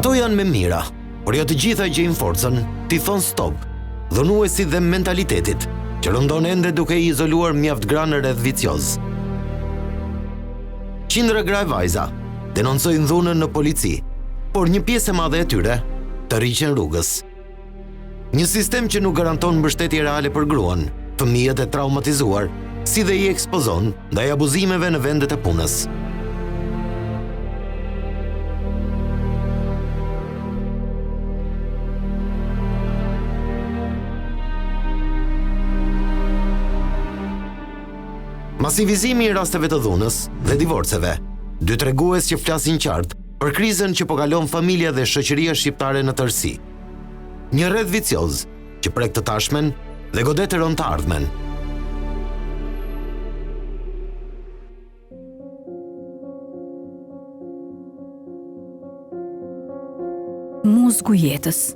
Ato janë me mira, por jo të gjitha gjejnë forcën t'i thonë stop, dhunuesit dhe mentalitetit, që rëndon ende duke i izoluar mjaft granë rreth vicioz. Qindra gra e vajza denoncojnë dhunën në polici, por një pjesë e madhe e tyre të rriqen rrugës. Një sistem që nuk garanton mbështetje reale për gruan, fëmijët e traumatizuar, si dhe i ekspozon ndaj abuzimeve në vendet e punës. Masivizimi i rasteve të dhunës dhe divorceve, dy tregues që flasin qartë për krizën që po kalon familja dhe shoqëria shqiptare në tërësi. Një rreth vicioz që prek të tashmen dhe godet të rënë të ardhmen. Muzgu jetës.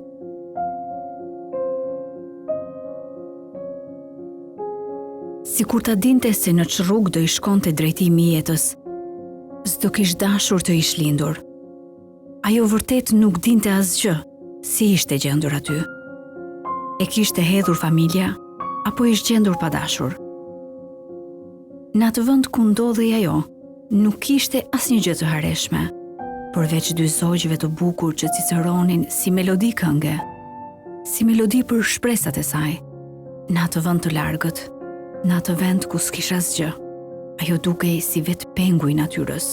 Si kur ta dinte se në që rrugë do i shkonte drejtimi i jetës, s'do kish dashur të ish lindur. Ajo vërtet nuk dinte asgjë si ishte gjendur aty. E kishte hedhur familja, apo ish gjendur pa dashur. Në atë vend ku ndodhej ajo, nuk kishte asnjë gjë të hareshme, përveç dy zogjve të bukur që ciceronin si melodi kënge, si melodi për shpresat e saj, në atë vend të largët. Në atë vend ku s'kish asgjë, ajo dukej si vetë pengu i natyrës.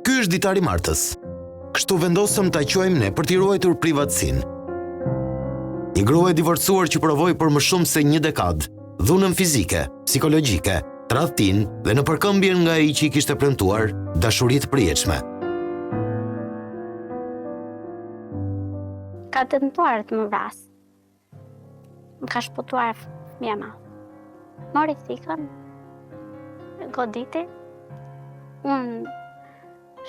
Ky është ditari martës. Kështu vendosëm ta quajmë ne për t'i ruajtur privatësinë. Një grua e divorcuar që provoi për më shumë se një dekadë dhunën fizike, psikologjike, tradhtin dhe në përkëmbjen nga ai që i kishte premtuar dashuri të përjetshme. Ka tentuar të më vras. Më ka shputuar fëmija ma. Mori thikën, goditi. Unë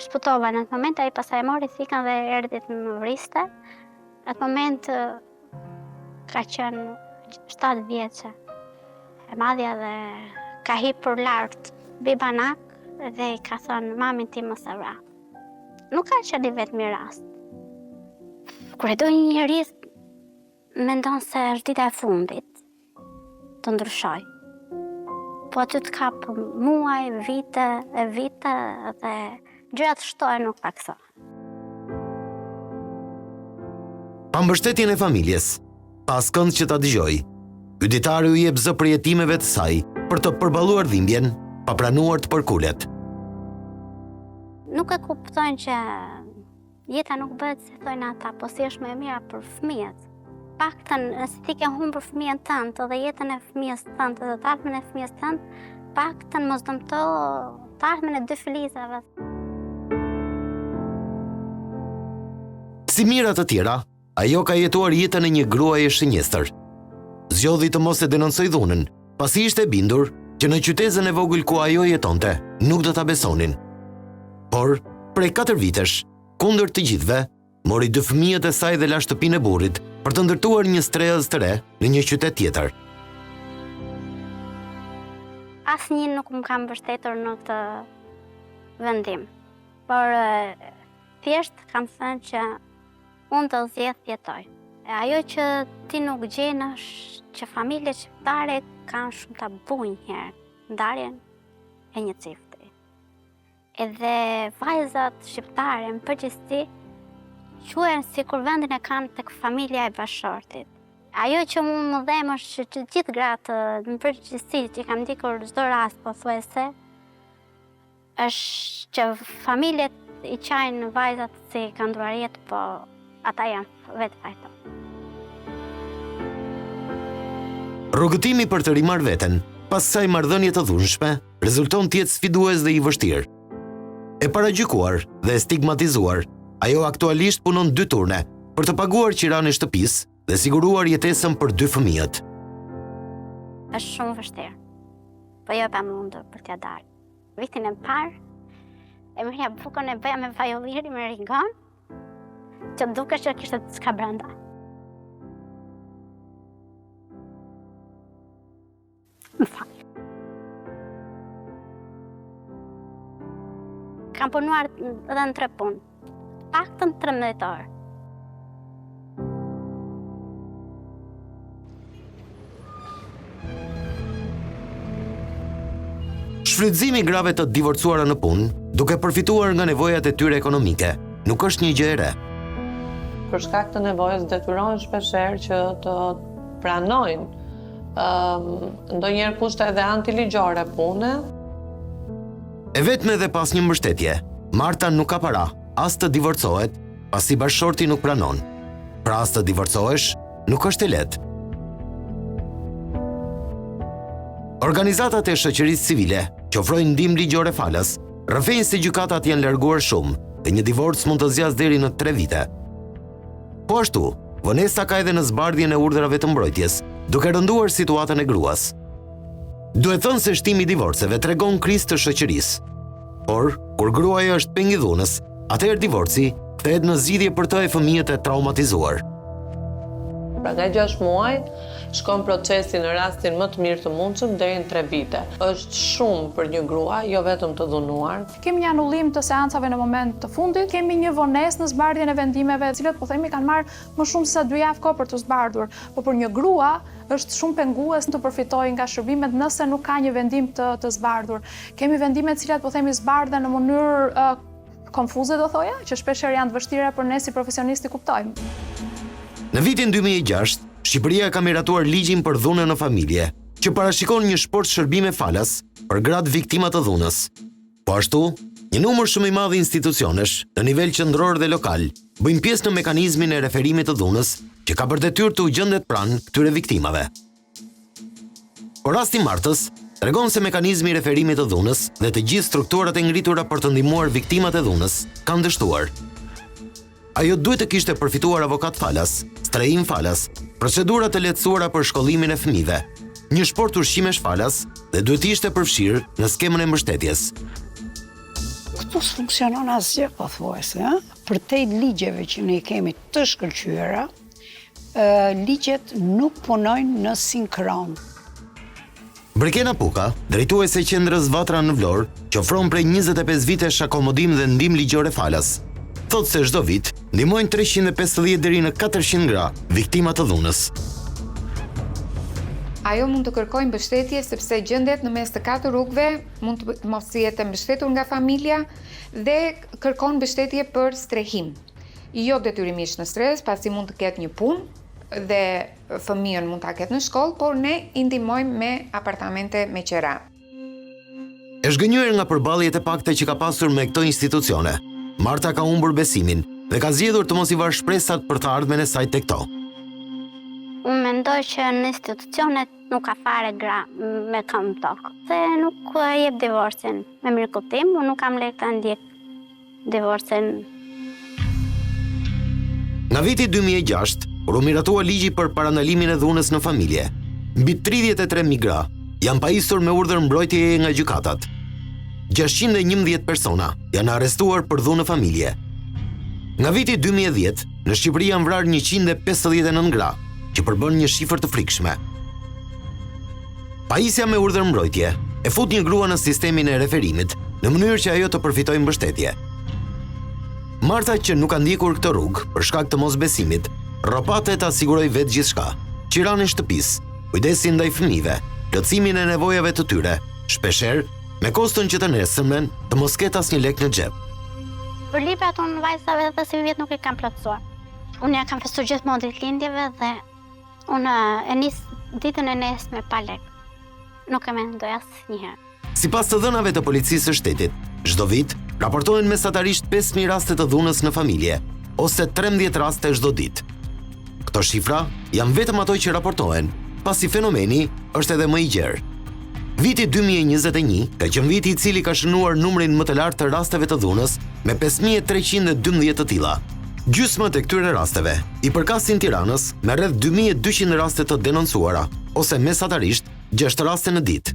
shputova në atë moment, ai pastaj mori thikën dhe erdhi të më vriste. Në atë moment ka qenë 7 vjeçe. E madhja dhe ka hipur lart mbi banak dhe i ka thënë mamin ti mos e vra. Nuk ka qenë vetëm i rast. Kur e do një njerëz mendon se është dita e fundit të ndryshoj. Po aty të kap muaj, vite dhe gjërat shtohen nuk paksohen. Pa mbështetjen e familjes, pas kënd që ta dëgjoj, ky ditari u jep zë përjetimeve të saj për të përballuar dhimbjen, pa pranuar të përkulet. Nuk e kuptojnë që jeta nuk bëhet si thojnë ata, po si është më e mira për fëmijët. Paktën, nëse ti ke humbur fëmijën tënd dhe jetën e fëmijës tënd dhe të ardhmen e fëmijës tënd, paktën mos dëmto të ardhmen e dy fëmijëve. Si mirat të tjera, ajo ka jetuar jetën e një gruaje shënjestër. Zgjodhi të mos e denoncoj dhunën, pasi ishte bindur që në qytetin e vogël ku ajo jetonte, nuk do ta besonin. Por, prej 4 vitesh, kundër të gjithëve, mori 2 fëmijët e saj dhe la shtëpinë e burrit për të ndërtuar një strehës të re në një qytet tjetër. Asnjë nuk më ka mbështetur në këtë vendim, por thjesht kam thënë që unë do zgjedh të jetoj. Ajo që ti nuk gjen është që familjet shqiptare kanë shumë tabu njëherë ndarjen e një çifti. Edhe vajzat shqiptare në përgjithësi quhen sikur vendin e kanë tek familja e bashortit. Ajo që unë më them është që të gjithë gratë në përgjithësi që kam ndikur çdo rast pothuajse është që familjet i qajnë vajzat si kanë duar jetë, po ata janë vetë fajta. Rrugëtimi për të rimar veten, pas kësaj marrëdhënie të dhunshme, rezulton të jetë sfidues dhe i vështirë. E paragjykuar dhe stigmatizuar, ajo aktualisht punon 2 turne për të paguar qiran e shtëpisë dhe siguruar jetesën për 2 fëmijët. Është shumë vështirë, po jo pa mundur për t'ia dalë. Vitin e parë, e merrja bukën e bëja me vajolliri me rigon, që dukesh që kishte diçka brenda. Kam punuar edhe në 3 punë. Paktën 13 orë. Shfrytëzimi i grave të divorcuara në punë, duke përfituar nga nevojat e tyre ekonomike, nuk është një gjë e re. Për shkak të nevojës detyrohen shpeshherë që të pranojnë ndonjëherë kushte edhe antiligjore pune. E vetme dhe pas një mbështetje, Marta nuk ka para, as të divorcohet, pasi bashkëshorti nuk pranon. Pra as të divorcohesh, nuk është e lehtë. Organizatat e shoqërisë civile, që ofrojnë ndihmë ligjore falas, rrëfejnë se gjykatat janë larguar shumë dhe një divorc mund të zgjasë deri në 3 vite. Po ashtu, vonesa ka edhe në zbardhjen e urdhrave të mbrojtjes, duke rënduar situatën e gruas. Duhet thënë se shtimi i divorceve tregon krizë të shoqërisë. Por, kur gruaja është peng i dhunës, atëherë divorci kthehet në zgjidhje për të e fëmijët e traumatizuar. Pra nga 6 muaj, shkon procesi në rastin më të mirë të mundshëm deri në 3 vite. Është shumë për një grua, jo vetëm të dhunuar. Kemi një anullim të seancave në moment të fundit, kemi një vonesë në zbardhjen e vendimeve, të cilët po themi kanë marrë më shumë se 2 javë kohë për të zbardhur. Po për një grua është shumë pengues të përfitojë nga shërbimet nëse nuk ka një vendim të zbardhur. Kemi vendime të cilat po themi zbardhen në mënyrë konfuze do thoja, që shpeshherë janë të vështira për ne si profesionistë kuptojmë. Në vitin 2006, Shqipëria ka miratuar ligjin për dhunën në familje, që parashikon një sport shërbime falas për gratë viktima të dhunës. Po ashtu, një numër shumë i madh institucionesh, në nivel qendror dhe lokal, bëjnë pjesë në mekanizmin e referimit të dhunës, që ka për detyrë të u gjendet pranë këtyre viktimave. Por rasti Martës tregon se mekanizmi i referimit të dhunës dhe të gjithë strukturat e ngritura për të ndihmuar viktimat e dhunës kanë dështuar. Ajo duhet të kishte përfituar avokat falas, strehim falas, procedura të lehtësuara për shkollimin e fëmijëve, një sport ushqimesh falas dhe duhet të ishte përfshirë në skemën e mbështetjes. Këtu s'funksionon asgjë pothuajse, përtej ligjeve që ne kemi të shkëlqyera, ligjet nuk punojnë në sinkron. Brekena Puka, drejtuese e qendrës Vatra në Vlorë, që ofron prej 25 vitesh akomodim dhe ndihmë ligjore falas, thotë se çdo vit ndihmojnë 350 deri në 400 gra viktima të dhunës. Ajo mund të kërkojë mbështetje sepse gjendet në mes të 4 rrugëve, mund të mos jetë mbështetur nga familja dhe kërkon mbështetje për strehim. Jo detyrimisht në stres, pasi mund të ketë një punë dhe fëmijën mund ta ketë në shkollë, por ne i ndihmojmë me apartamente me qera. E zgënjur nga përballjet e pakta që ka pasur me këto institucione, Marta ka humbur besimin dhe ka zgjedhur të mos i varë shpresat për të ardhmen e saj tek këto. Unë mendoj që në institucionet nuk ka fare gra me këmbë tokë. Se nuk jep divorcin me mirëkuptim, unë nuk kam lekë të ndjek divorcin. Nga viti 2006, kur u miratua ligji për parandalimin e dhunës në familje, mbi 33.000 gra janë pajisur me urdhër mbrojtjeje nga gjykatat. 611 persona janë arrestuar për dhunë në familje. Nga viti 2010, në Shqipëri janë vrarë 159 gra, që përbën një shifër të frikshme. Pajisja me urdhër mbrojtje e fut një grua në sistemin e referimit në mënyrë që ajo të përfitojë mbështetje. Marta, që nuk ka ndjekur këtë rrugë për shkak të mosbesimit, rropate ta siguroi vetë gjithçka: qiranin shtëpisë, kujdesin ndaj fëmijëve, plotësimin e nevojave të tyre, shpeshherë me koston që të nesërmen të mos ketë asnjë lek në xhep. Për librat unë vajzave dhe si vjet nuk i kam plotësuar. Unë ja kam festuar gjithmonë ditëlindjeve dhe unë e nis ditën e nesme pa lek. Nuk e mendoj asnjëherë. Sipas të dhënave të policisë së shtetit, çdo vit raportohen mesatarisht 5.000 raste të dhunës në familje, ose 13 raste çdo ditë. Këto shifra janë vetëm ato që raportohen, pasi fenomeni është edhe më i gjerë. Viti 2021 ka qenë viti i cili ka shënuar numrin më të lartë të rasteve të dhunës me 5.312 të tilla. Gjysma të këtyre rasteve i përkasin Tiranës me rreth 2.200 raste të denoncuara, ose mesatarisht 6 raste në ditë.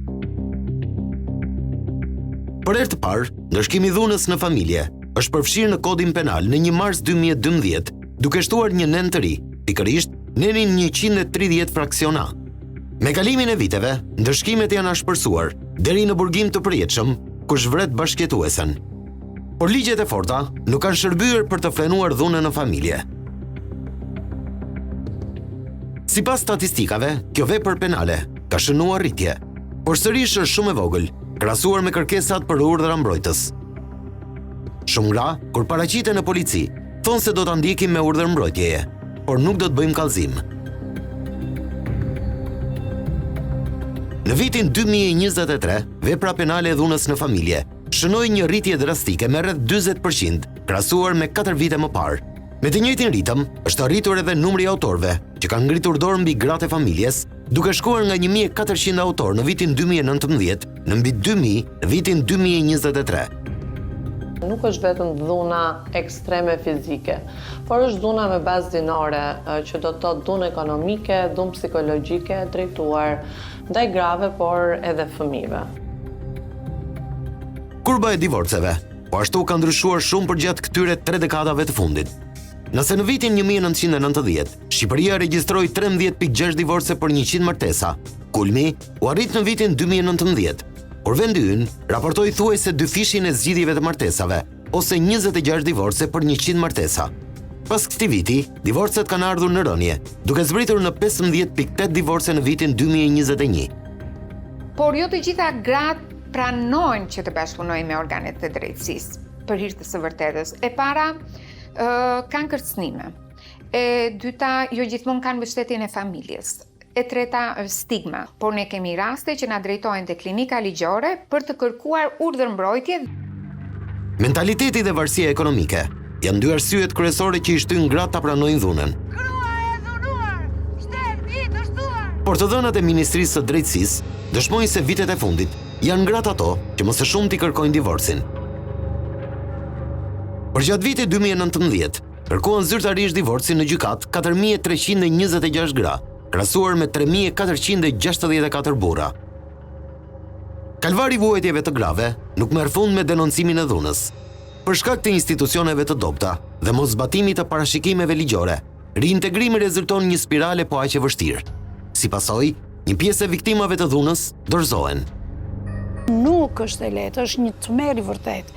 Për herë të parë, ndërshkimi i dhunës në familje është përfshirë në Kodin Penal në 1 mars 2012, duke shtuar një nen të ri, pikërisht nenin 130 fraksiona. Me kalimin e viteve, ndërshkimet janë ashpërsuar deri në burgim të përjetshëm, ku zhvret bashkëjetuesen. Por ligjet e forta nuk kanë shërbyer për të frenuar dhunën në familje. Sipas statistikave, kjo vepër penale ka shënuar rritje, por sërish është shumë e vogël, krahasuar me kërkesat për urdhra mbrojtës. Shumë gra, kur paraqiten në polici, thonë se do ta ndjekim me urdhër mbrojtjeje, por nuk do të bëjmë kallëzim. Në vitin 2023, vepra penale e dhunës në familje shënoi një rritje drastike me rreth 40%, krahasuar me 4 vite më parë. Me të njëjtin ritëm, është arritur edhe numri i autorëve që kanë ngritur dorë mbi gratë e familjes, duke shkuar nga 1400 autor në vitin 2019 në mbi 2000 në vitin 2023. Nuk është vetëm dhuna ekstreme fizike, por është dhuna me bazë dinore, që do të thotë dhunë ekonomike, dhunë psikologjike, drejtuar ndaj grave, por edhe fëmijëve. Kurba e divorceve, po ashtu ka ndryshuar shumë përgjatë këtyre 3 dekadave të fundit. Nëse në vitin 1990, Shqipëria regjistroi 13.6 divorce për 100 martesa, kulmi u arrit në vitin 2019, por vendi ynë raportoi thuajse dyfishin e zgjidhjeve të martesave, ose 26 divorce për 100 martesa. Pas këtij viti, divorcet kanë ardhur në rënje, duke zbritur në 15.8 divorce në vitin 2021. Por jo të gjitha gratë pranojnë që të bashkëpunojnë me organet të drejtësisë për hir të së vërtetës. E para, kanë kërcënime. E dyta, jo gjithmonë kanë mbështetjen e familjes. E treta është stigma, por ne kemi raste që na drejtojnë te klinika ligjore për të kërkuar urdhër mbrojtje. Mentaliteti dhe varësia ekonomike janë 2 arsyet kryesore që i shtyn gratë ta pranojnë dhunën. Por të dhënat e Ministrisë së Drejtësisë dëshmojnë se vitet e fundit janë gratë ato që më së shumti kërkojnë divorcin. Përgjatë vitit 2019, kërkuan zyrtarisht divorcin në gjykat 4.326 gra, krahasuar me 3.464 burra. Kalvari vuajtjeve të grave nuk merr fund me denoncimin e dhunës. Për shkak të institucioneve të dobta dhe moszbatimit të parashikimeve ligjore, riintegrimi rezulton një spirale po aq e vështirë. Si pasojë, një pjesë e viktimave të dhunës dorëzohen. Nuk është e lehtë, është një tmerr i vërtet.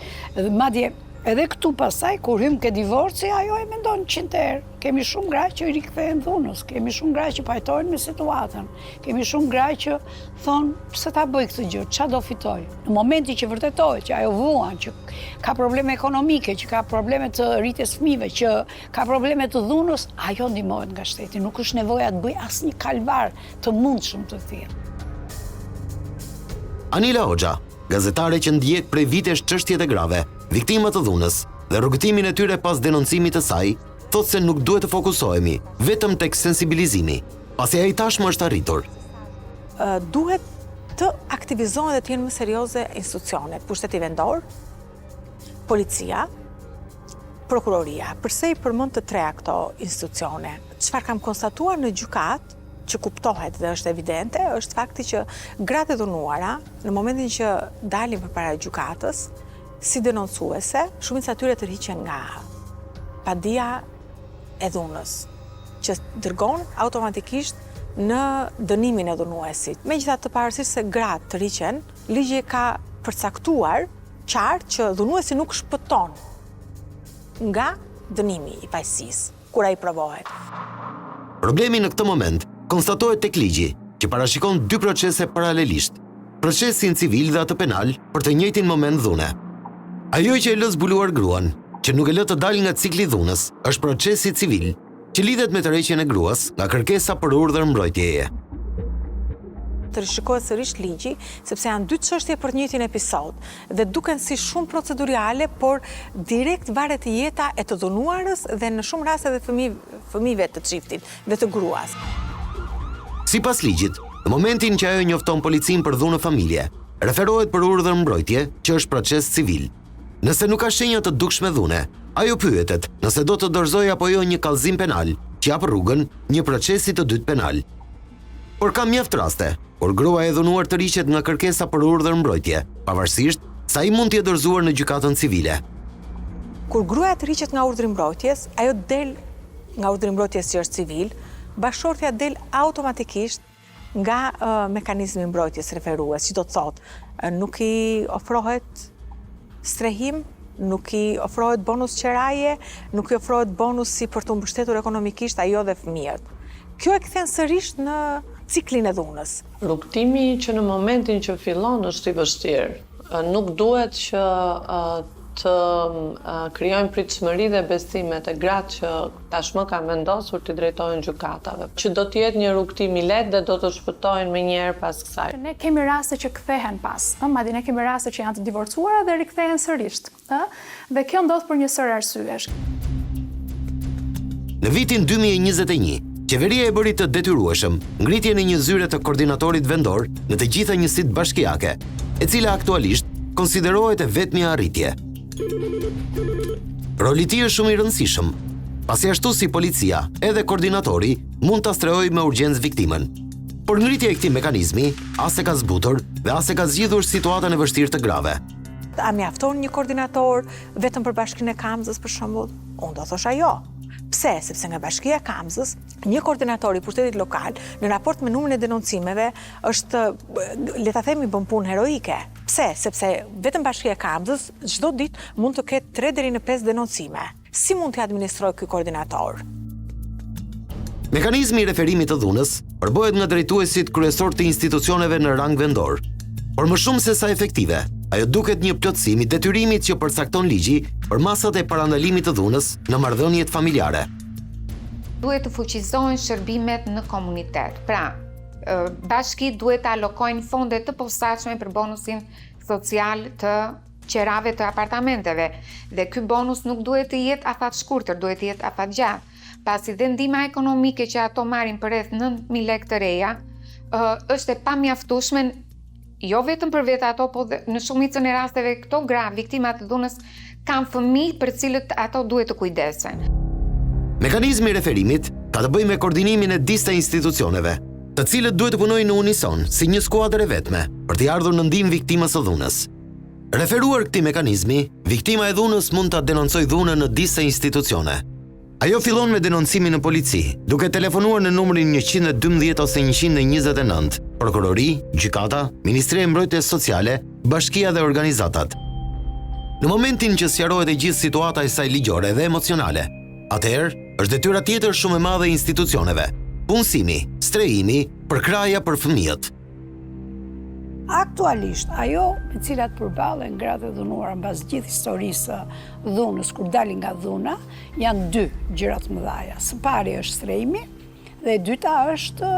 Madje edhe këtu pasaj, kur hym ke divorci, ajo e mendon 100 herë. Kemi shumë gra që i rikthehen dhunës, kemi shumë gra që pajtojnë me situatën, kemi shumë gra që thonë, pse ta bëj këtë gjë, ç'a do fitoj? Në momentin që vërtetohet që ajo vuan, që ka probleme ekonomike, që ka probleme të rritjes fëmijëve, që ka probleme të dhunës, ajo ndihmohet nga shteti, nuk është nevoja të bëj asnjë kalvar të mundshëm të thirrë. Anila Hoxha, gazetare që ndjek prej vitesh çështjet e grave, viktimat të dhunës dhe rrugëtimin e tyre pas denoncimit të saj, thotë se nuk duhet të fokusohemi vetëm tek sensibilizimi, pasi ai tashmë është arritur. Duhet të aktivizohen dhe të jenë më serioze institucionet, pushteti vendor, policia, prokuroria. Përse i përmend të 3 këto institucione? Çfarë kam konstatuar në gjykat, që kuptohet dhe është evidente, është fakti që gratë e dhunuara, në momentin që dalin përpara gjykatës, si denoncuese, shumica e tyre tërhiqen nga padia e dhunës, që dërgon automatikisht në dënimin e dhunuesit. Megjithatë, pavarësisht se gratë tërhiqen, ligji ka përcaktuar qartë që dhunuesi nuk shpëton nga dënimi i pajisisë, kur ai provohet. Problemi në këtë moment konstatohet tek ligji, që parashikon 2 procese paralelisht, procesin civil dhe atë penal për të njëjtin moment dhune. Ajo që e lë zbuluar gruan, që nuk e lë të dalë nga cikli dhunës, është procesi civil, që lidhet me tërheqjen e gruas nga kërkesa për urdhër mbrojtjeje. Të rishikohet sërish ligji, sepse janë 2 çështje për të njëjtin episod dhe duken si shumë procedurale, por direkt varet jeta e të dhunuarës dhe në shumë raste edhe fëmijëve të çiftit dhe të gruas. Sipas ligjit, në momentin që ajo njofton policin për dhunë familje, referohet për urdhër mbrojtje, që është proces civil. Nëse nuk ka shenja të dukshme dhune, ajo pyetet nëse do të dorëzojë apo jo një kallëzim penal, që jap rrugën një procesi të dytë penal. Por ka mjaft raste, kur grua e dhunuar tërhiqet nga kërkesa për urdhër mbrojtje, pavarësisht se ai mund të jetë dorëzuar në gjykatën civile. Kur gruaja tërhiqet nga urdhri i mbrojtjes, ajo del nga urdhri i mbrojtjes që është civil, bashortja del automatikisht nga mekanizmi mbrojtjes referues, që do të thotë nuk i ofrohet strehim nuk i ofrohet bonus qeraje, nuk i ofrohet bonusi për të mbështetur ekonomikisht ajo dhe fëmijët. Kjo e kthen sërish në ciklin e dhunës. Rrugtimi që në momentin që fillon është i vështirë. Nuk duhet që të krijojnë pritshmëri dhe besime të gratë që tashmë kanë vendosur të drejtojnë gjykatave. Që do të jetë një rrugtim i lehtë dhe do të shpëtojnë menjëherë pas kësaj. Ne kemi raste që kthehen pas, madje ne kemi raste që janë të divorcuara dhe rikthehen sërish, dhe kjo ndodh për një sër arsyesh. Në vitin 2021, qeveria e bëri të detyrueshëm ngritjen e një zyre të koordinatorit vendor në të gjitha njësitë bashkiake, e cila aktualisht konsiderohet e vetmja arritje. Roli i tij është shumë i rëndësishëm, pasi ashtu si policia, edhe koordinatori mund ta strehojë me urgjencë viktimën. Por ngritja e këtij mekanizmi as e ka zbutur dhe as e ka zgjidhur situatën e vështirë të grave. A mjafton një koordinator vetëm për Bashkinë e Kamzës për shembull? Unë do thosha jo. Pse? Sepse nga Bashkia e Kamzës, një koordinator i pushtetit lokal në raport me numrin e denoncimeve është, le ta themi, bën punë heroike. Pse? Sepse vetëm Bashkia e Kamzës çdo ditë mund të ketë 3 deri në 5 denoncime. Si mund të administrojë ky koordinator? Mekanizmi i referimit të dhunës përbëhet nga drejtuesit kryesor të institucioneve në rang vendor, por më shumë se sa efektive, ajo duket një plotësim i detyrimit që përcakton ligji për masat e parandalimit të dhunës në marrëdhëniet familjare. Duhet të fuqizohen shërbimet në komunitet. Pra, bashkitë duhet të allokojnë fonde të posaçme për bonusin social të qerave të apartamenteve. Dhe ky bonus nuk duhet të jetë afat shkurtër, duhet të jetë afat gjatë. Pasi dhe ndihma ekonomike që ato marrin për rreth 9.000 lekë të reja, është e pamjaftueshme jo vetëm për vetë ato, po dhe në shumicën e rasteve këto gra, viktimat të dhunës, kanë fëmijë për cilët ato duhet të kujdesen. Mekanizmi i referimit ka të bëjë me koordinimin e disa institucioneve, të cilët duhet të punojnë në unison si një skuadër e vetme për të ardhur në ndihmë viktimës së dhunës. Referuar këtij mekanizmi, viktima e dhunës mund ta denoncojë dhunën në disa institucione. Ajo fillon me denoncimin në polici, duke telefonuar në numrin 112 ose 129, prokurori, gjykata, Ministria e Mbrojtjes Sociale, bashkia dhe organizatat. Në momentin që sqarohet e gjithë situata e saj ligjore dhe emocionale, atëherë është detyra tjetër shumë e madhe e institucioneve: punësimi, strehimi, përkraja për fëmijët. Aktualisht, ajo me cilat përballen gratë e dhunuara mbas gjithë historisë dhunës, kur dalin nga dhuna, janë 2 gjëra të mëdha. Së pari është strehimi dhe e dyta është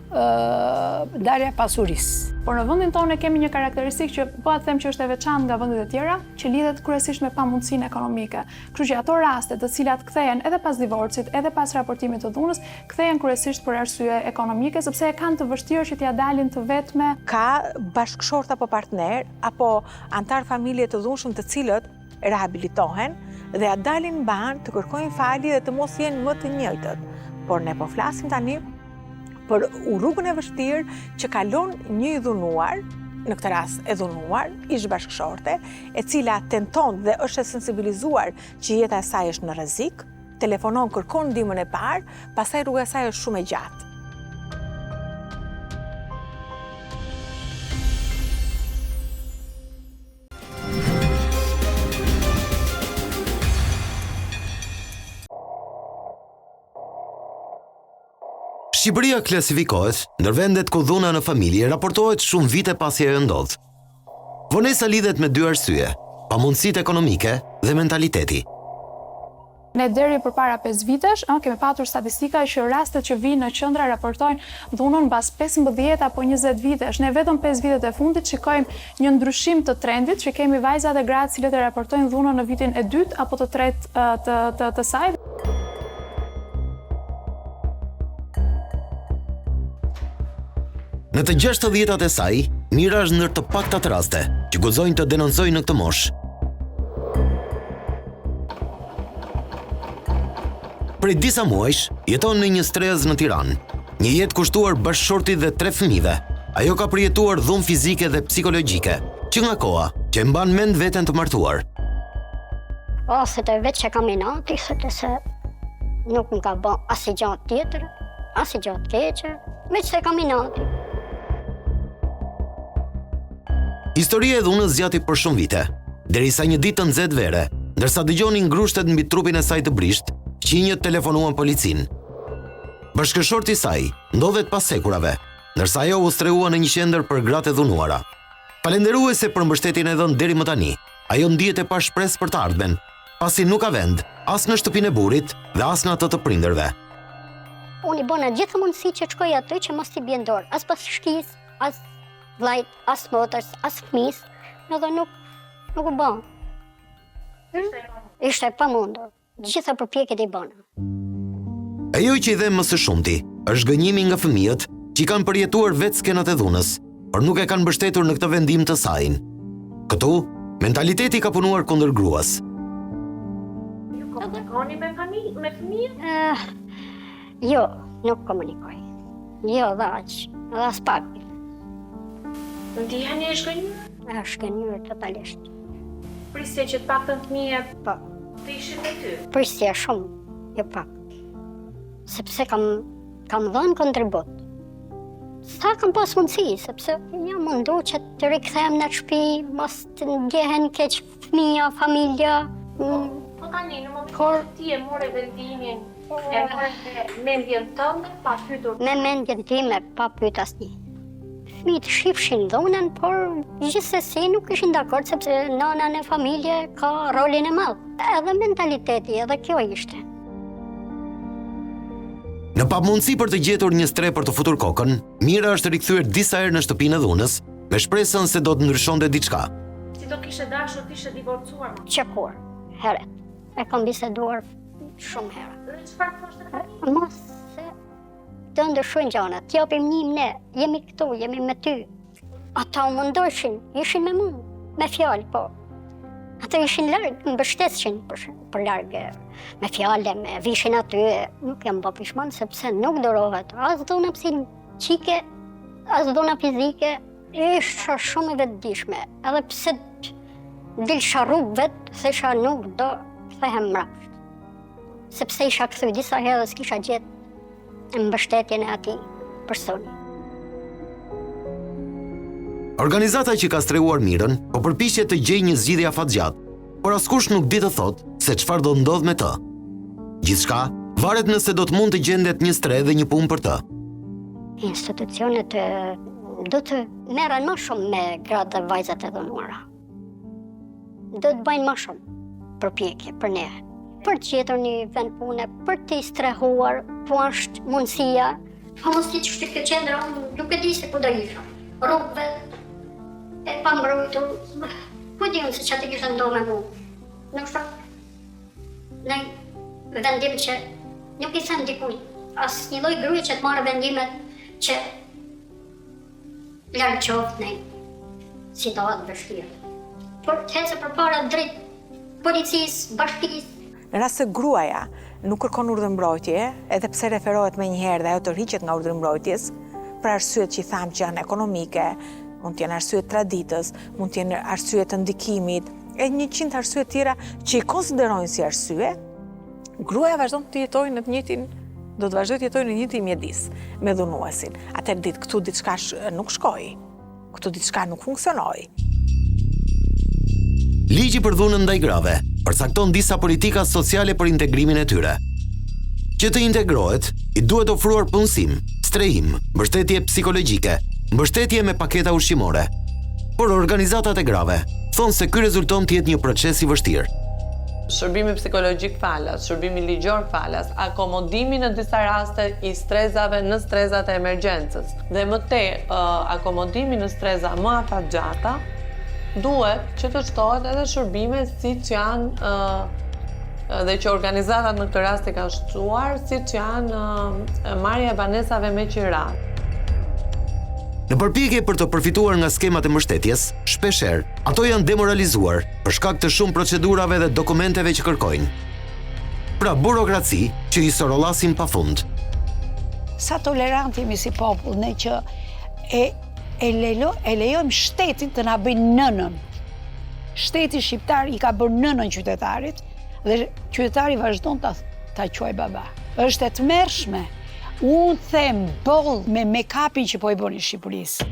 ndarja e pasurisë. Por në vendin tonë kemi një karakteristikë që po të them që është e veçantë nga vendet e tjera, që lidhet kryesisht me pamundësinë ekonomike. Kështu që ato raste të cilat kthehen edhe pas divorcit, edhe pas raportimit të dhunës, kthehen kryesisht për arsye ekonomike, sepse e kanë të vështirë që t'ia dalin të vetme. Ka bashkëshort apo partner apo antar familje të dhunshëm të cilët rehabilitohen dhe ja dalin mban të kërkojnë falje dhe të mos jenë më të njëjtët. Por ne po flasim tani për rrugën e vështirë që kalon një i dhunuar, në këtë rast e dhunuar, ish bashkëshorte, e cila tenton dhe është e sensibilizuar që jeta e saj është në rrezik, telefonon, kërkon ndihmën e parë, pastaj rruga e saj është shumë e gjatë. Shqipëria klasifikohet ndër vendet ku dhuna në familje raportohet shumë vite pasi ajo ndodh. Vonesa lidhet me 2 arsye: pamundësitë ekonomike dhe mentaliteti. Ne deri përpara 5 vitesh kemi patur statistika që rastet që vinë në qendra raportojnë dhunën mbas 15 apo 20 vitesh. Ne vetëm 5 vitet e fundit shikojmë një ndryshim të trendit, që kemi vajza dhe gra të cilët e raportojnë dhunën në vitin e 2 apo të 3 të saj. Në të 60-tat e saj, Mira është ndër të paktat raste që guxojnë të denoncojnë në këtë moshë. Prej disa muajsh, jeton në një strez në Tiranë, një jetë kushtuar bashkëshortit dhe 3 fëmijëve. Ajo ka përjetuar dhunë fizike dhe psikologjike, që nga koha që e mban mend veten të martuar. Se të vetë që kam inati, se nuk më ka bën asnjë gjë tjetër, asnjë gjë të keqe, vetë se kam inati. Historia e dhunës zgjati për shumë vite, derisa një ditë të nxehtë vere, Ndërsa dëgjonin ngrushtet mbi trupin e saj të brisht, fqinjët telefonuan policin. Bashkëshorti i saj ndodhet pas sekurave, ndërsa ajo u streua në një qendër për gratë e dhunuara. Falenderuese për mbështetjen e dhënë deri më tani, ajo ndihet e pa shpresë për të ardhmen, pasi nuk ka vend as në shtëpinë e burrit dhe as në atë të prindërve. Unë i bona gjithë mundësi që shkoj aty që mos t'i bjen dorë, as pas shkis, as vllajt, as motrës, as fëmis, edhe nuk u bën. Ishte pa mundur. Gjitha përpjekjet i bëna. Ajo që i dhe më së shumti është gënjimi nga fëmijët që i kanë përjetuar vetë skenat e dhunës, por nuk e kanë mbështetur në këtë vendim të sajin. Këtu, mentaliteti ka punuar kundër gruas. Ju komunikoni me fëmijët? Jo, nuk komunikoj. Jo, dhe aq, dhe as pak. Ndiheni e shkënjur? E shkënjur totalisht. Prisje që të paktën fëmijët Po. të ishin me ty? Prisje shumë, jo pak. Sepse kam dhënë kontribut. Sa kam pas mundësi, sepse jam mundu që të rikëthem në shtëpi, mos të ndjehen keq fëmija, familja. Po tani, në momentin që ti e more vendimin, e more me mendjen tënde, pa pyetur. Me mendjen time, pa pyet asnjë. Fëmijët shifshin dhunën, por gjithsesi nuk ishin dakord sepse nana në familje ka rolin e madh. Edhe mentaliteti, edhe kjo ishte. Në pamundësi për të gjetur një stre për të futur kokën, Mira është rikthyer disa herë në shtëpinë e dhunës, me shpresën se do të ndryshonte diçka. Si do kishe dashur të ishe divorcuar? Që kur, heret. E kam biseduar shumë herë. Dhe çfarë thoshte? Mos se të ndryshojnë gjanat, t'japim një ne, jemi këtu, jemi me ty. Ata u mundoshin, ishin me mu, me fjalë, po. Ata ishin largë, më mbështeshin për largë, me fjale, me vishin aty, nuk jam bë pishman, sepse nuk dorohet, as dhuna psiqike, as dhuna fizike, isha shumë e vetëdijshme, edhe pse dilsha rrugë vetë, thesha nuk do kthehem mrapsht. Sepse isha kthy disa herë dhe s'kisha gjetë mbështetjen e atij personi. Organizata që ka streuar Mirën po përpiqet të gjejë një zgjidhje afatgjatë, por askush nuk di të thotë se çfarë do ndodh me të. Gjithçka varet nëse do të mund të gjendet një stre dhe një punë për të. Institucionet do të merren më shumë me gratë dhe vajzat e dhunuara. Do të bëjnë më shumë përpjekje për ne, për të gjetur një vend pune, për të strehuar, po është mundësia. Pa mos ti çështë këtë qendra, nuk e di se ku do isha. Rrugëve e pa mbrojtur, ku di unë se çfarë të kishte ndodhur me mua. Nuk shta në vendim që nuk i them dikujt, as një lloj gruaje që të marrë vendimet që larg qoftë në situatë vështirë. Por të hecë përpara drejt policisë, bashkisë. Në rast se gruaja nuk kërkon urdhërmbrojtje, edhe pse referohet më një herë dhe ajo tërhiqet nga urdhërmbrojtjes, për arsyet që i tham që janë ekonomike, mund të jenë arsyet traditës, mund të jenë arsyet të ndikimit, e 100 arsye tjera që i konsiderojnë si arsye, gruaja vazhdon të jetojë në të njëjtin, do të vazhdojë të jetojë në një njëjtin mjedis me dhunuesin. Atëherë këtu diçka nuk shkoi. Këtu diçka nuk funksionoi. Ligji për dhunën ndaj grave përcakton disa politika sociale për integrimin e tyre. Që të integrohet, i duhet ofruar punësim, strehim, mbështetje psikologjike, mbështetje me paketa ushqimore. Por organizatat e grave thonë se ky rezulton të jetë një proces i vështirë. Shërbimi psikologjik falas, shërbimi ligjor falas, akomodimi në disa raste i strezave në strezat e emergjencës. Dhe më te, akomodimi në streza më afatgjata, duhet që të shtohet edhe shërbime si që janë dhe që organizatat në këtë rast e kanë shtuar, si që janë marrja e banesave me qirat. Në përpjekje për të përfituar nga skemat e mbështetjes, shpeshherë ato janë demoralizuar për shkak të shumë procedurave dhe dokumenteve që kërkojnë. Pra burokraci që i sorollasin pafund. Sa tolerant jemi si popull, ne që e lejojmë shtetit të na bëjnë nënën. Shteti shqiptar i ka bërë nënën qytetarit dhe qytetari vazhdon ta quaj baba. Është e tmerrshme. Unë them boll me make-upin që po i bëni Shqipërisë.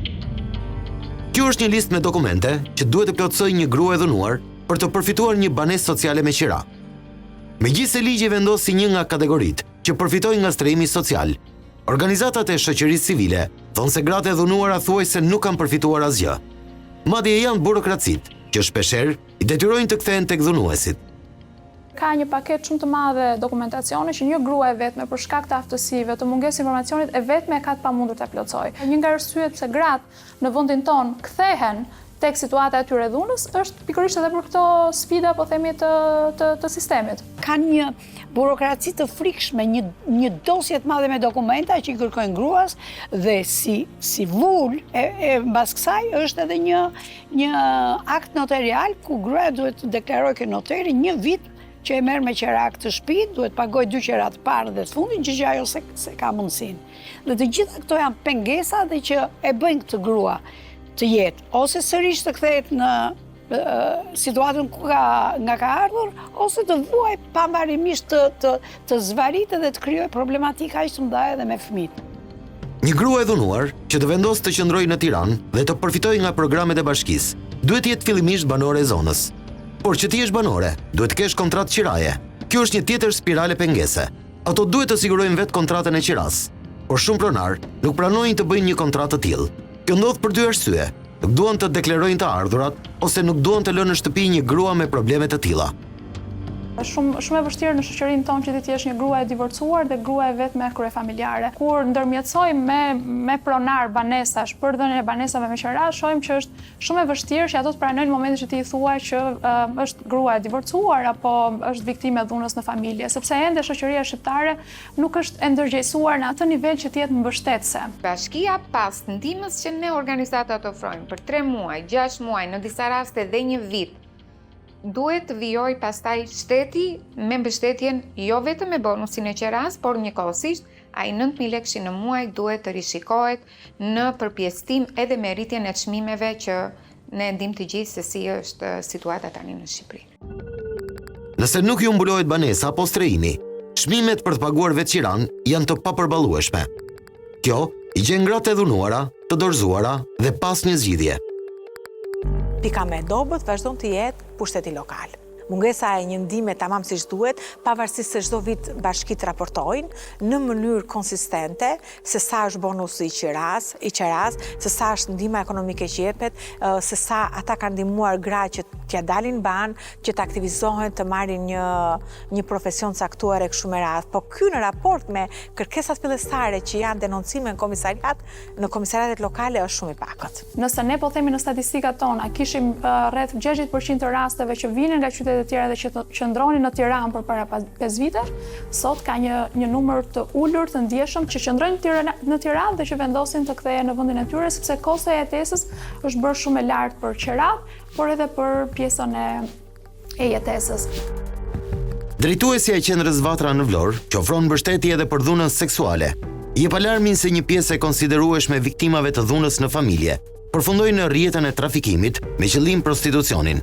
Kjo është një listë me dokumente që duhet të plotësojë një grua e dhunuar për të përfituar një banesë sociale me qira. Megjithëse ligji vendos si një nga kategoritë që përfitojnë nga strehimi social, organizatat e shoqërisë civile thonë se gratë e dhunuara thuajse nuk kanë përfituar asgjë. Madje janë burokracitë që shpeshherë i detyrojnë të kthehen tek dhunuesit. Ka një paket shumë të madhe dokumentacione që një grua e vetme për shkak të aftësive, të mungesë informacionit e vetme ka të pamundur ta plotësojë. Një nga arsyet pse gratë në vendin ton kthehen tek situata e tyre dhunës është pikërisht edhe për këto sfida, po themi, të sistemit. Kanë një burokraci të frikshme, një dosje të madhe me dokumenta që i kërkojnë gruas dhe si vull e mbas kësaj është edhe një akt notarial ku gruaja duhet të deklarojë ke noteri një vit që e merr me qerak të shtëpisë, duhet pagoj 2 qerat të parë dhe të fundit, gjë që ajo se ka mundësinë. Dhe të gjitha këto janë pengesa dhe që e bëjnë këtë grua të jetë ose sërish të kthehet në situatën ku nga ka ardhur, ose të vuaj pavarësisht të zvaritë dhe të krijojë problematika aq të mëdha edhe me fëmijët. Një grua e dhunuar që të vendosë të qëndrojë në Tiranë dhe të përfitojë nga programet e bashkisë, duhet të jetë fillimisht banore e zonës. Por që ti jesh banore, duhet të kesh kontratë qiraje. Kjo është një tjetër spirale pengese. Ato duhet të sigurojnë vetë kontratën e qiras, por shumë pronar nuk pranojnë të bëjnë një kontratë të tillë. Kjo ndodh për 2 arsye. Nuk duan të deklarojnë të ardhurat ose nuk duan të lënë në shtëpi një grua me probleme të tilla. Shumë e vështirë në shoqërinë tonë që ti jesh një grua e divorcuar dhe grua e vetme krye-familjare. Kur ndërmjetësojmë me pronar banesash për dhënien e banesave me qira, shohim që është shumë e vështirë që ato të pranojnë në momentin që ti i thuaj që është grua e divorcuar apo është viktime e dhunës në familje, sepse ende shoqëria shqiptare nuk është e ndërgjegjësuar në atë nivel që të jetë mbështetëse. Bashkia pas ndihmës që ne organizatat ofrojmë për 3 muaj, 6 muaj, në disa raste dhe 1 vit, duhet të vijoj pastaj shteti me mbështetjen jo vetëm me bonusin e qeras, por njëkohësisht ai 9.000 lekë në muaj duhet të rishikohet në përpjesëtim edhe me rritjen e çmimeve që ne ndim të gjithë se si është situata tani në Shqipëri. Nëse nuk ju mbulohet banesa apo strehimi, çmimet për të paguar vetë qiran janë të papërballueshme. Kjo i gjen gratë e dhunuara, të dorëzuara dhe pas një zgjidhje. Pika me dobët vazhdon të jetë pushteti lokal. Mungesa e një ndihme tamam siç duhet, pavarësisht se çdo vit bashkitë raportojnë në mënyrë konsistente se sa është bonusi i qeras, se sa është ndihma ekonomike që jepet, se sa ata kanë ndihmuar gra që t'ja dalin ban, që të aktivizohen, të marrin një profesion caktuar e kështu me radhë. Po ky në raport me kërkesat fillestare që janë denoncime në komisariatet lokale është shumë i pakët. Nëse ne po themi në statistikat tona, kishim rreth 60% të rasteve që vinin nga qytetet e tjera dhe që qëndronin në Tiranë përpara 5 vitesh, sot ka një numër të ulur të ndjeshëm që qëndrojnë në Tiranë dhe që vendosin të kthehen në vendin e tyre sepse kosto e jetesës është bërë shumë e lartë për qerat, por edhe për pjesën e jetesës. Drejtuesja e qendrës Vatra në Vlorë, që ofron mbështetje edhe për dhunën seksuale, jep alarmin se një pjesë e konsiderueshme viktimave të dhunës në familje përfundoi në rrjetën e trafikimit me qëllim prostitucionin.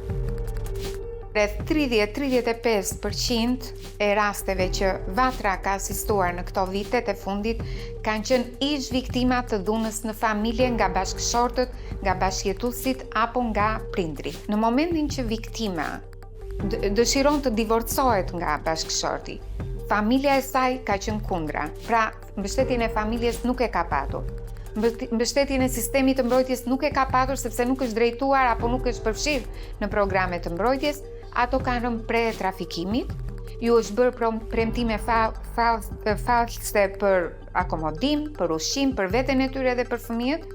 Rreth 30-35% e rasteve që Vatra ka asistuar në këto vitet e fundit kanë qenë ish viktima të dhunës në familje nga bashkëshortët, nga bashkëjetuesit apo nga prindrit. Në momentin që viktima dëshiron të divorcohet nga bashkëshorti, familja e saj ka qenë kundra. Pra, mbështetjen e familjes nuk e ka patur. Mbështetjen e sistemit të mbrojtjes nuk e ka patur sepse nuk është drejtuar apo nuk është përfshirë në programe të mbrojtjes. Ato kanë rënë pre trafikimit, ju është bërë premtime false për akomodim, për ushqim, për veten e tyre dhe për fëmijët,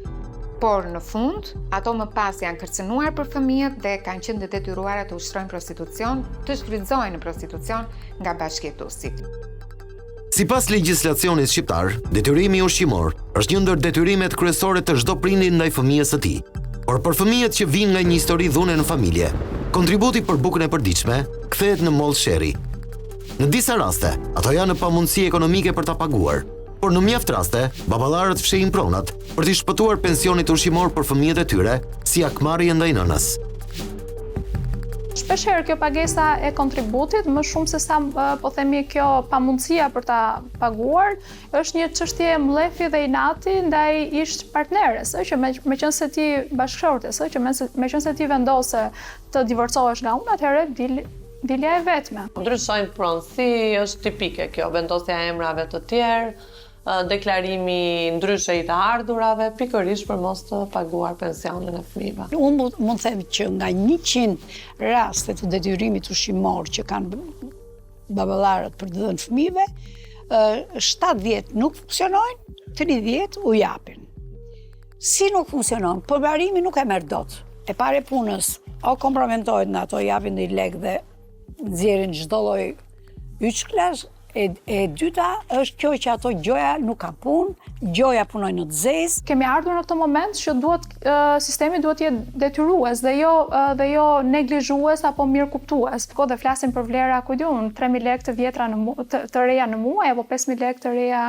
por në fund, ato më pas janë kërcënuar për fëmijët dhe kanë qenë të detyruara të ushtrojnë prostitucion, të shfrytëzohen në prostitucion nga bashkëjetuesit. Sipas legjislacionit shqiptar, detyrimi ushqimor është një ndër detyrimet kryesore të çdo prindi ndaj fëmijës së tij. Por për fëmijët që vinë nga një histori dhune në familje, kontributi për bukën e përditshme kthehet në mollë sherri. Në disa raste, ato janë në pamundësi ekonomike për ta paguar, por në mjaft raste, baballarët fshehin pronat për t'i shpëtuar pensionit ushqimor për fëmijët e tyre, si akmarrje ndaj nënës. Shpeshherë kjo pagesa e kontributit, më shumë se sa po themi kjo pamundësia për ta paguar, është një çështje mlefi dhe inati ndaj ish partneres, që meqense ti bashkëshortes, që meqense ti vendose të divorcohesh nga unë, atëherë dilja e vetme. Ndryshojnë pronësi, është tipike kjo, vendosja e emrave të tjerë, deklarimi ndryshe i të ardhurave, pikërisht për mos të paguar pensionin e fëmijëve. Unë mund të them që nga 100 raste të detyrimit ushqimor që kanë baballarët për të dhënë fëmijëve, 70 nuk funksionojnë, 30 u japin. Si nuk funksionon? Përmbarimi nuk e merr dot. E pare punës, o kompromentohet në ato, japin një lek dhe nxjerrin çdo lloj yçklash. E dyta është kjo që ato gjoja nuk ka punë, gjoja punoj në të zezë. Kemi ardhur në këtë moment që sistemi duhet të jetë detyrues dhe jo neglizhues apo mirëkuptues. Dhe flasim për vlera, ku diun, 3.000 lekë të vjetra të reja në muaj apo 5.000 lekë të reja.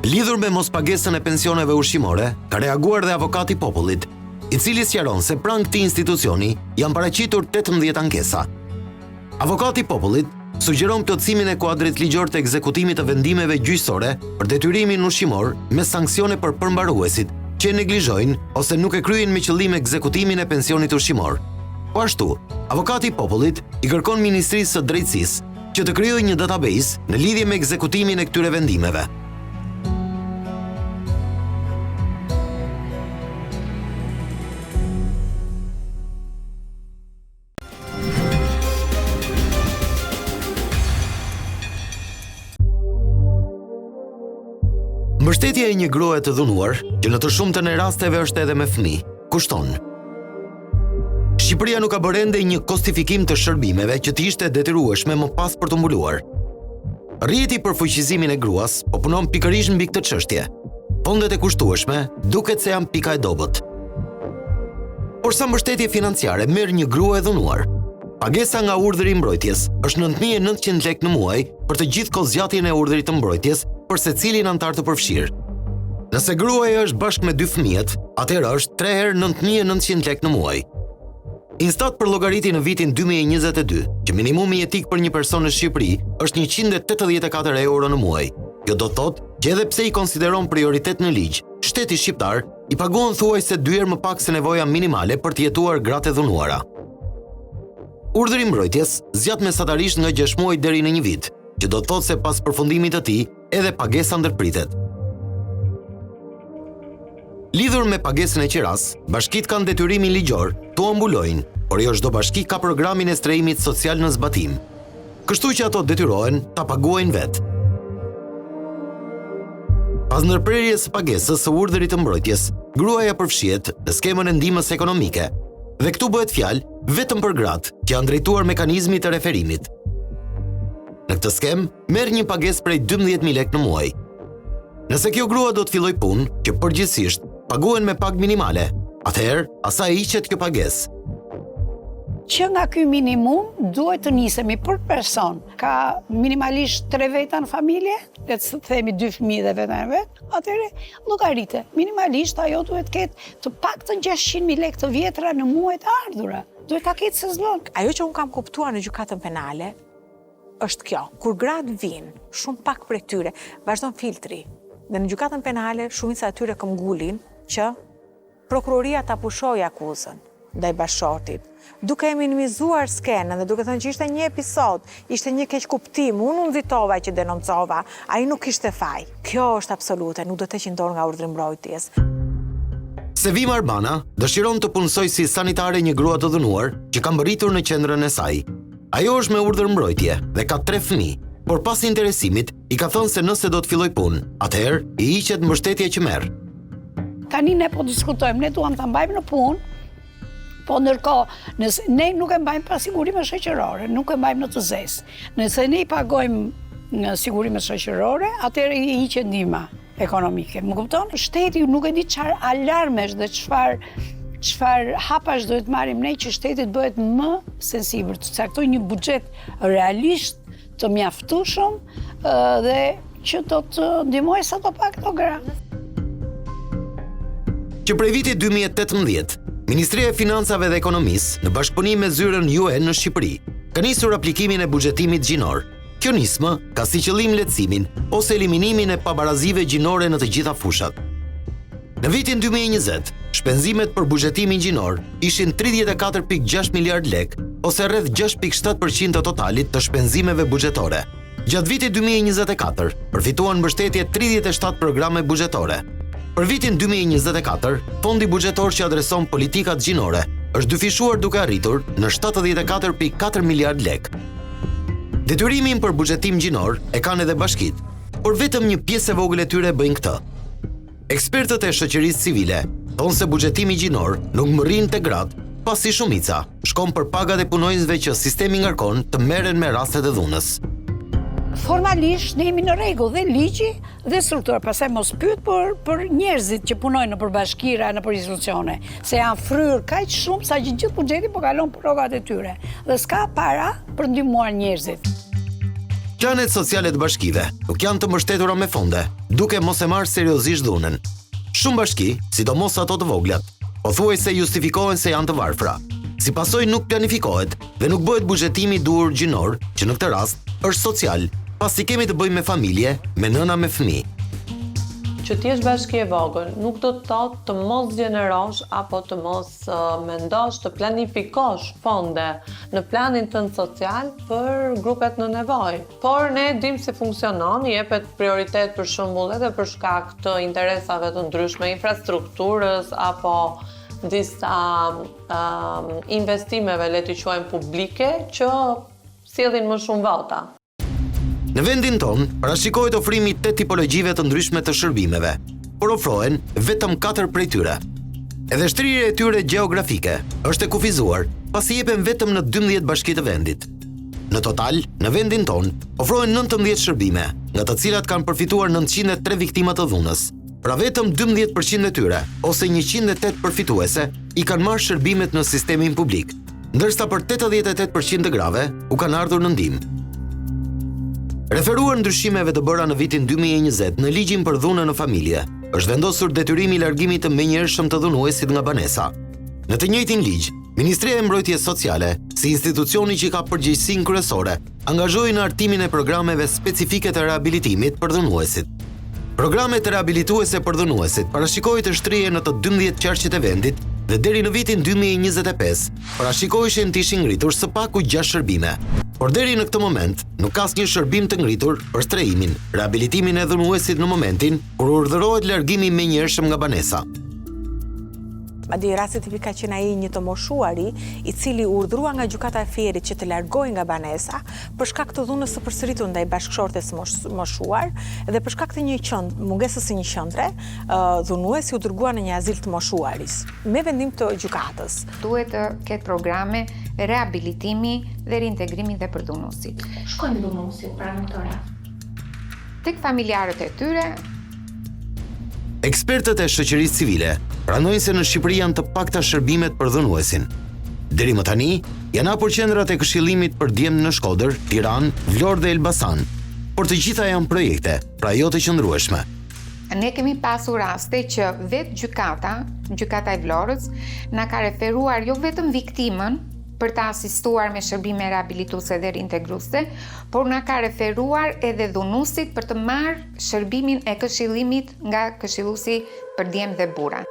Lidhur me mospagesën e pensioneve ushqimore, ka reaguar dhe avokati i popullit, i cili sqaron se pranë këtij institucioni janë paraqitur 18 ankesa. Avokati i popullit sugjeron plotësimin e kuadrit ligjor të ekzekutimit të vendimeve gjyqësore për detyrimin ushqimor me sanksione për përmbaruesit që e neglizhojnë ose nuk e kryen me qëllim ekzekutimin e pensionit ushqimor. Po ashtu, avokati i popullit i kërkon Ministrisë së Drejtësisë që të krijojë një database në lidhje me ekzekutimin e këtyre vendimeve. Mbështetja e një gruaje të dhunuar, që në të shumtën e rasteve është edhe me fëmijë, kushton. Shqipëria nuk ka bërë ende një kostifikim të shërbimeve që të ishte detyrueshme më pas për të mbuluar. Rrjeti për fuqizimin e gruas po punon pikërisht mbi këtë çështje. Fondet e kushtueshme duket se janë pika e dobët. Por sa mbështetje financiare merr një grua e dhunuar? Pagesa nga urdhri i mbrojtjes është 9.900 lekë në muaj për të gjithë kozgjatjen e urdhrit të mbrojtjes për secilin antar të përfshirë. Nëse gruaja është bashkë me 2 fëmijët, atëherë është 3 herë 9.900 lekë në muaj. Instat përllogaritë në vitin 2022 që minimumi jetik për një person në Shqipëri është 184 euro në muaj. Kjo do të thotë që edhe pse i konsideron prioritet në ligj, shteti shqiptar i paguan thuajse 2 herë më pak se nevoja minimale për të jetuar gratë e dhunuara. Urdhri i mbrojtjes zgjat mesatarisht nga 6 muaj deri në 1 vit, që do të thotë se pas përfundimit të tij, edhe pagesa ndërpritet. Lidhur me pagesën e qiras, bashkitë kanë detyrimin ligjor të ambulojnë, por jo çdo bashki ka programin e strehimit social në zbatim. Kështu që ato detyrohen ta paguajnë vetë. Pas ndërprerjes së pagesës së urdhrit të mbrojtjes, gruaja përfshihet në skemën e ndihmës ekonomike, dhe këtu bëhet fjalë vetëm për gratë që janë drejtuar mekanizmit të referimit. Në këtë skem, merr një pagesë prej 12.000 lekë në muaj. Nëse kjo grua do të filloj punë, që përgjithsisht paguhen me pagë minimale, atëherë asaj hiqet kjo pagesë. Që nga ky minimum duhet të nisemi për person. Ka minimalisht 3 veta në familje, le të themi 2 fëmijë dhe vetëm vet, atëherë llogarite. Minimalisht ajo duhet të ketë të paktën 600.000 lekë të vjetra në muajt e ardhura. Duhet ta ketë se s'bën. Ajo që unë kam kuptuar në gjykatën penale është kjo. Kur gratë vinë, shumë pak prej tyre vazhdon filtri. Dhe në gjykatën penale shumica e tyre këmbgulin që prokuroria ta pushojë akuzën ndaj bashkëshortit, duke e minimizuar skenën dhe duke thënë që ishte një episod, ishte një keq kuptim, unë nxitova që denoncova, ai nuk kishte faj. Kjo është absolute, nuk do të heqin dorë nga urdhri mbrojtjes. Sevim Arbana dëshiron të punësoj si sanitare një grua të dhunuar që ka mbërritur në qendrën e saj. Ajo është me urdhër mbrojtje dhe ka 3 fëmijë, por pas interesimit i ka thënë se nëse do të filloj punë, atëherë i hiqet mbështetja që merr. Tani ne po diskutojmë, ne duam ta mbajmë në punë. Po ndërkohë, nëse ne nuk e mbajmë pa sigurime shoqërore, nuk e mbajmë në të zezë. Nëse ne i pagojmë në sigurime shoqërore, atëherë i hiqet ndihma ekonomike. Më kupton? Shteti nuk e di çfarë alarmesh dhe çfarë hapash duhet marrim ne që shteti të bëhet më sensibël, të caktoj një buxhet realisht të mjaftueshëm dhe që do të ndihmojë sa do pak këto gra. Që prej vitit 2018, Ministria e Financave dhe Ekonomisë, në bashkëpunim me zyrën UN në Shqipëri, ka nisur aplikimin e buxhetimit gjinor. Kjo nismë ka si qëllim lehtësimin ose eliminimin e pabarazive gjinore në të gjitha fushat. Në vitin 2020, shpenzimet për buxhetimin gjinor ishin 34.6 miliard lek, ose rreth 6.7% të totalit të shpenzimeve buxhetore. Gjatë vitit 2024, përfituan mbështetje 37 programe buxhetore. Për vitin 2024, fondi buxhetor që adreson politikat gjinore është dyfishuar duke arritur në 74.4 miliard lek. Detyrimin për buxhetim gjinor e kanë edhe bashkitë, por vetëm një pjesë e vogël e tyre bëjnë këtë. Ekspertët e shoqërisë civile thonë se buxhetimi gjinor nuk më rrin te gratë, pasi shumica shkon për pagat e punonjësve që sistemi ngarkon të merren me rastet e dhunës. Formalisht ne jemi në rregull dhe ligji dhe struktura, pastaj mos pyet për njerëzit që punojnë në përbashkira, në për institucione, se janë fryrë kaq shumë sa që gjithë buxheti po kalon për rrogat e tyre dhe s'ka para për ndihmuar njerëzit. Planet sociale të bashkive nuk janë të mbështetura me fonde, duke mos e marrë seriozisht dhunën. Shumë bashki, sidomos ato të voglat, pothuajse justifikohen se janë të varfra. Si pasojë nuk planifikohet dhe nuk bëhet buxhetimi duhur gjinor, që në këtë rast është social, pasi kemi të bëjmë me familje, me nëna me fëmijë. Që t'jesh bashki e vogël nuk do të thotë të mos gjenerosh apo të mos mendosh të planifikosh fonde në planin tënd social për grupet në nevojë. Por ne dim se funksionon, jepet prioritet për shembull edhe për shkak të interesave të ndryshme, infrastrukturës apo disa investimeve, le t'i quajmë publike, që sjellin më shumë vota. Në vendin ton, parashikohet ofrimi 8 tipologjive të ndryshme të shërbimeve, por ofrohen vetëm 4 prej tyre. Edhe shtrirja e tyre gjeografike është e kufizuar, pasi jepen vetëm në 12 bashki të vendit. Në total, në vendin ton, ofrohen 19 shërbime, nga të cilat kanë përfituar 903 viktima të dhunës. Pra vetëm 12% e tyre, ose 108 përfituese, i kanë marrë shërbimet në sistemin publik, ndërsa për 88% të grave u kanë ardhur në ndihmë. Referuar ndryshimeve të bëra në vitin 2020 në ligjin për dhunën në familje, është vendosur detyrimi i largimit të menjëhershëm të dhunuesit nga banesa. Në të njëjtin ligj, Ministria e Mbrojtjes Sociale, si institucioni që ka përgjegjësinë kryesore, angazhoi në hartimin e programeve specifike të rehabilitimit për dhunuesit. Programet rehabilituese për dhunuesit parashikohet të shtrihen në të 12 qarqet e vendit dhe deri në vitin 2025 parashikoheshin të ishin ngritur së paku 6 shërbime. Por deri në këtë moment, nuk ka asnjë shërbim të ngritur për strehimin, rehabilitimin e dhunuesit në momentin kur urdhërohet largimi menjëhershëm nga banesa. Madje rasti tipik ka qenë ai një të moshuari i cili urdhrua nga gjykata e Fierit që të largohej nga banesa për shkak të dhunës së përsëritur ndaj bashkëshortes moshuar dhe për shkak të mungesës së një qendre, dhunuesi u dërgua në një azil të moshuaris. Me vendim të gjykatës. Duhet të ketë programe rehabilitimi dhe reintegrimi dhe për dhunuesit. Shkojnë dhunuesit pranë këtyre? Tek familjarët e tyre. Ekspertët e shoqërisë civile pranojnë se në Shqipëri janë të pakta shërbimet për dhunuesin. Deri më tani, janë hapur qendrat e këshillimit për djem në Shkodër, Tiranë, Vlorë dhe Elbasan, por të gjitha janë projekte, pra jo të qëndrueshme. Ne kemi pasur raste që vetë gjykata e Vlorës, na ka referuar jo vetëm viktimën për ta asistuar me shërbime rehabilituese dhe reintegruese, por na ka referuar edhe dhunuesit për të marrë shërbimin e këshillimit nga këshilluesi për djem dhe burra.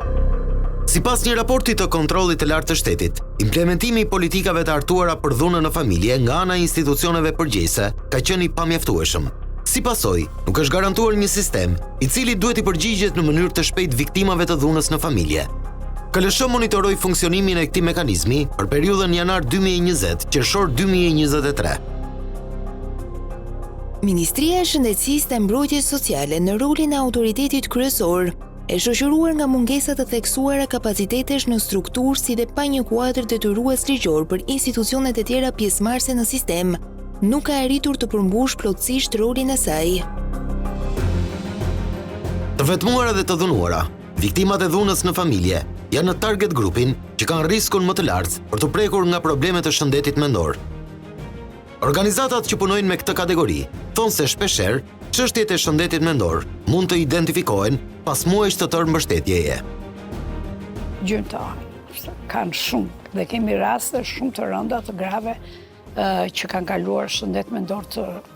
Sipas një raporti të kontrollit të lartë të shtetit, implementimi i politikave të hartuara për dhunën në familje nga ana e institucioneve përgjegjëse ka qenë i pamjaftueshëm. Si pasojë, nuk është garantuar një sistem i cili duhet i përgjigjet në mënyrë të shpejtë viktimave të dhunës në familje. KLSH monitoroi funksionimin e këtij mekanizmi për periudhën janar 2020-qershor 2023. Ministria e Shëndetësisë dhe Mbrojtjes Sociale në rolin e autoritetit kryesor e shoqëruar nga mungesat të theksuara kapacitetesh në strukturë si dhe pa një kuadër detyrues ligjor për institucionet e tjera pjesëmarrëse në sistem, nuk ka arritur të përmbush plotësisht rolin e saj. Të vetmuara dhe të dhunuara, viktimat e dhunës në familje janë në target grupin që kanë riskun më të lartë për të prekur nga problemet të shëndetit mendor. Organizatat që punojnë me këtë kategori thonë se shpeshherë çështjet e shëndetit mendor mund të identifikohen pas muajsh të tërë mbështetjeje. Gjymtari. kanë shumë dhe kemi raste shumë të rënda të grave që kanë kaluar shëndet mendor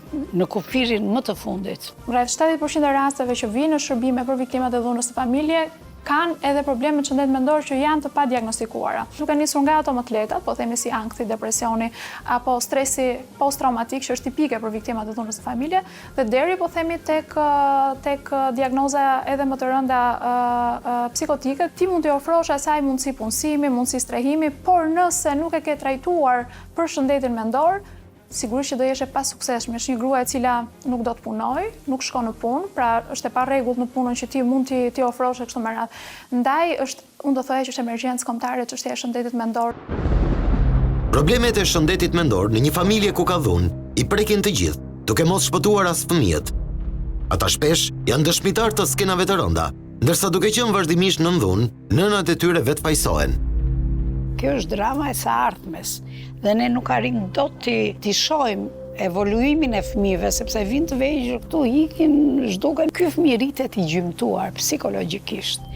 në kufirin më të fundit. Rreth 70% e rasteve që vinë në shërbime për viktimat e dhunës së familje kanë edhe probleme të shëndet mendor që janë të padiagnostikuara. Duke nisur nga ato më të lehta, po themi si ankthi, depresioni apo stresi post-traumatik që është tipike për viktimat e dhunës së familje, dhe deri po themi tek diagnoza edhe më të rënda psikotike. Ti mund t'i ofrosh asaj mundësi punësimi, mundësi strehimi, por nëse nuk e ke trajtuar për shëndetin mendor, sigurisht që do jesh e pasuksesshme. Është një grua e cila nuk do të punojë, nuk shkon në punë, pra është e parregullt në punën që ti mund t'i ofrosh kështu me radhë. Ndaj unë do thoya që është emergjencë kombëtare çështja e shëndetit mendor. Problemet e shëndetit mendor në një familje ku ka dhunë i prekin të gjithë, duke mos shpëtuar as fëmijët. Ata shpesh janë dëshmitar të skenave të rënda, ndërsa duke qenë vazhdimisht në dhunë, nënat e tyre vetë fajsohen. Kjo është drama e së ardhmes dhe ne nuk arrim dot t'i shohim evoluimin e fëmijëve, sepse vinë të vegjël këtu, ikin, zhduken. Ky fëmijë rritet i gjymtuar psikologjikisht.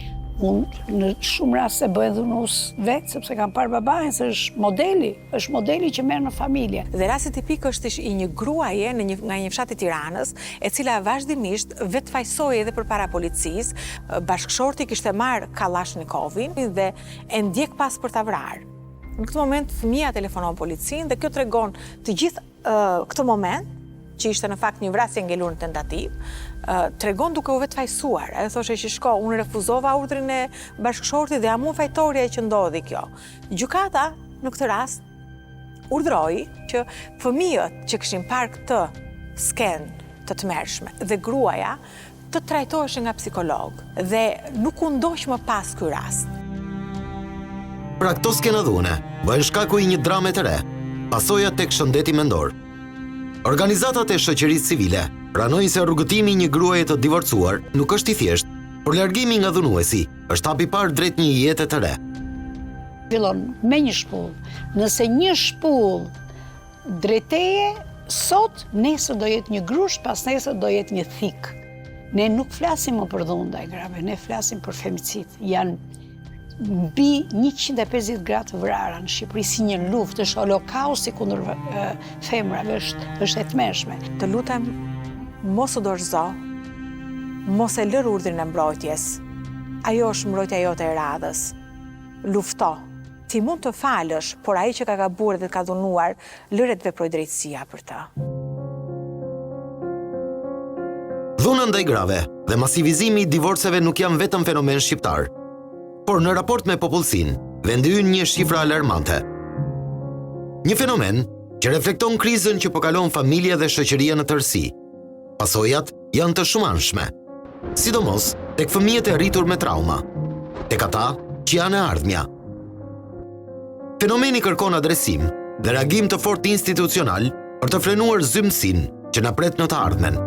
Unë në shumë raste bëhen dhunus vetë, sepse kam parë babain se është modeli që merr në familje. Dhe rasti tipik është i një gruaje nga një fshat i Tiranës, e cila vazhdimisht vetë fajsoi edhe përpara policisë. Bashkëshorti kishte marrë Kalashnikovin dhe e ndjek pas për ta vrarë. Në këtë moment fëmia telefonon policinë dhe kjo tregon të gjithë këtë moment, që ishte në fakt një vrasje ngelur në tentativë, tregon duke u vetë fajsuar. Ajo thoshe që shko, unë refuzova urdhrin e bashkëshortit dhe jam unë fajtorja që ndodhi kjo. Gjykata në këtë rast urdhroi që fëmijët që kishin parë këtë skenë të tmerrshme dhe gruaja të trajtoheshin nga psikolog dhe nuk u ndoq më pas ky rast. Pra këto skena dhune bëhen shkaku i një drame të re, pasojat tek shëndeti mendor. Organizatat e shoqërisë civile pranojnë se rrugëtimi i një gruaje të divorcuar nuk është i thjeshtë, por largimi nga dhunuesi është hap i parë drejt një jete të re. Fillon me një shpull. Nëse një shpull drejteje, sot nesër do jetë një grush, pas nesër do jetë një thik. Ne nuk flasim më për dhunë ndaj grave, ne flasim për femicid. Janë mbi 150 gra të vrara në Shqipëri si një luftë, është holokausti kundër femrave, është e tmerrshme. Të lutem, mos u dorëzo, mos e lër urdhrin e mbrojtjes. Ajo është mbrojtja jote e radhës. Lufto. Ti mund të falësh, por ai që ka gabuar dhe ka dhunuar, lëret veproj drejtësia për të. Dhuna ndaj grave dhe masivizimi i divorceve nuk janë vetëm fenomen shqiptar, por në raport me popullsinë, vendi ynë një shifra alarmante. Një fenomen që reflekton krizën që po kalon familja dhe shoqëria në tërësi. Pasojat janë të shumanshme, sidomos tek fëmijët e rritur me trauma, tek ata që janë e ardhmja. Fenomeni kërkon adresim dhe reagim të fortë institucional për të frenuar zymbësinë që na pret në të ardhmen.